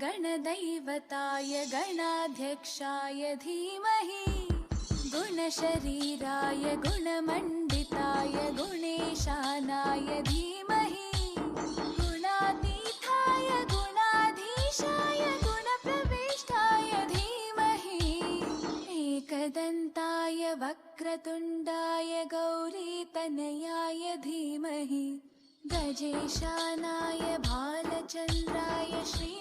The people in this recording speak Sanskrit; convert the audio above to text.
गणदैवताय गणाध्यक्षाय धीमहि गुणशरीराय गुणमण्डिताय गुणेशानाय धीमहि गुणातीताय गुणाधीशाय गुणप्रविष्टाय धीमहि एकदन्ताय वक्रतुण्डाय गौरीतनयाय धीमहि गजेशानाय भालचन्द्राय श्री